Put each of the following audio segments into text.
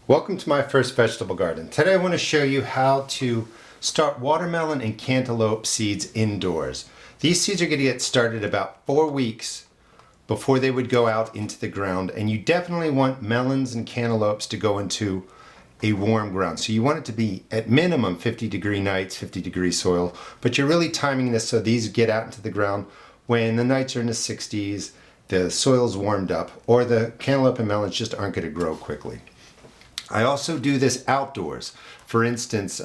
Welcome to my first vegetable garden. Today I want to show you how to start watermelon and cantaloupe seeds indoors. These seeds are going to get started about 4 weeks before they would go out into the ground, and you definitely want melons and cantaloupes to go into a warm ground. So you want it to be at minimum 50-degree nights, 50-degree soil, but you're really timing this so these get out into the ground when the nights are in the 60s, the soil's warmed up, or the cantaloupe and melons just aren't going to grow quickly. I also do this outdoors. For instance,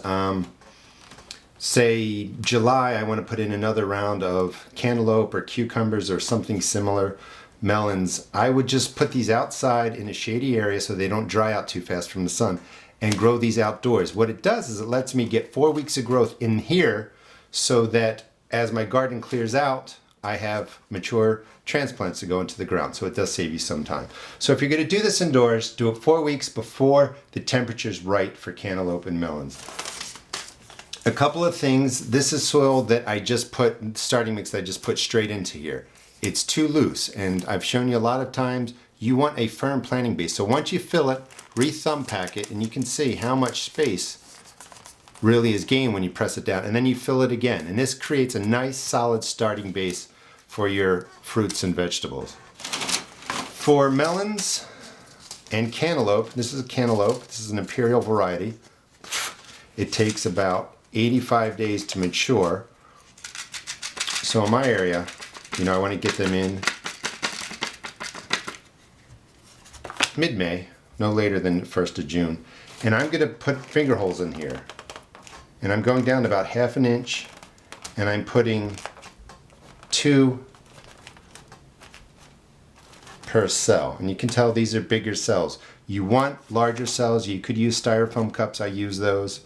say July, I want to put in another round of cantaloupe or cucumbers or something similar, melons. I would just put these outside in a shady area so they don't dry out too fast from the sun and grow these outdoors. What it does is it lets me get 4 weeks of growth in here so that as my garden clears out, I have mature transplants to go into the ground, so it does save you some time. So if you're going to do this indoors, do it 4 weeks before the temperature's right for cantaloupe and melons. A couple of things. This is soil that I just put, starting mix that I just put straight into here. It's too loose, and I've shown you a lot of times you want a firm planting base. So once you fill it, re-thumb pack it, and you can see how much space really is gained when you press it down, and then you fill it again, and this creates a nice solid starting base for your fruits and vegetables. For melons and cantaloupe, this is a cantaloupe, this is an imperial variety. It takes about 85 days to mature. So in my area, I want to get them in mid-May, no later than the 1st of June. And I'm going to put finger holes in here. And I'm going down to about 1/2 inch, and I'm putting 2 per cell. And you can tell these are bigger cells. You want larger cells. You could use styrofoam cups. I use those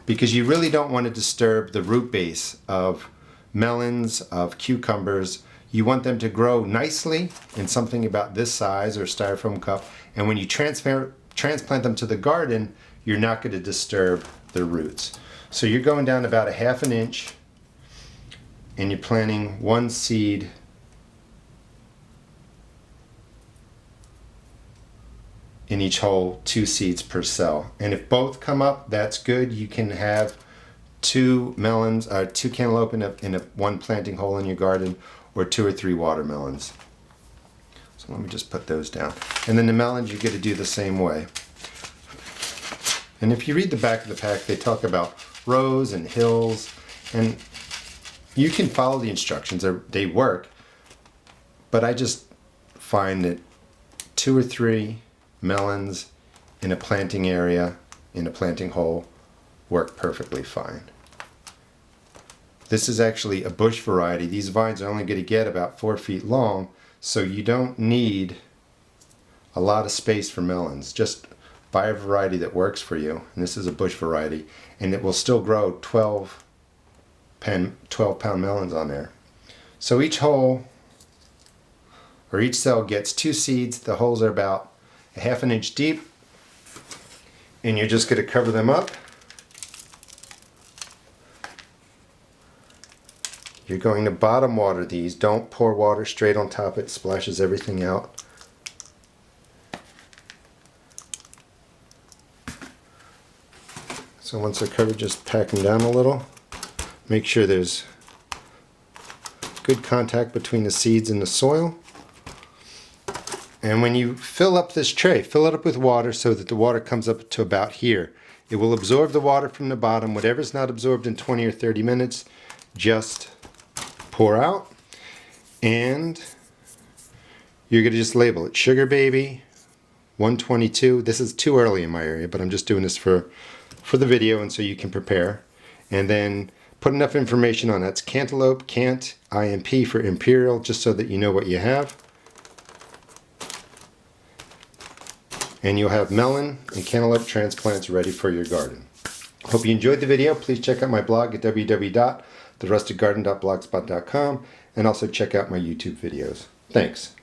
because you really don't want to disturb the root base of melons, of cucumbers. You want them to grow nicely in something about this size or styrofoam cup. And when you transplant them to the garden, you're not going to disturb the roots. So you're going down about 1/2 inch, and you're planting 1 seed in each hole, 2 seeds per cell. And if both come up, that's good. You can have 2 melons, 2 cantaloupe in a 1 planting hole in your garden, or 2 or 3 watermelons. So let me just put those down. And then the melons, you get to do the same way. And if you read the back of the pack, they talk about rows and hills, and you can follow the instructions. They work, but I just find that 2 or 3 melons in a planting area, in a planting hole, work perfectly fine. This is actually a bush variety. These vines are only going to get about 4 feet long, so you don't need a lot of space for melons. Just buy a variety that works for you, and this is a bush variety, and it will still grow 12-pound melons on there. So each hole, or each cell, gets 2 seeds. The holes are about 1/2 inch deep, and you're just going to cover them up. You're going to bottom water these. Don't pour water straight on top. It splashes everything out. So once they're covered, just pack them down a little. Make sure there's good contact between the seeds and the soil. And when you fill up this tray, fill it up with water so that the water comes up to about here. It will absorb the water from the bottom. Whatever's not absorbed in 20 or 30 minutes, just pour out. And you're going to just label it Sugar Baby 122. This is too early in my area, but I'm just doing this for the video and so you can prepare. And then put enough information on that. It's cantaloupe, cant, IMP for imperial, just so that you know what you have. And you'll have melon and cantaloupe transplants ready for your garden. Hope you enjoyed the video. Please check out my blog at www.therustedgarden.blogspot.com, and also check out my YouTube videos. Thanks.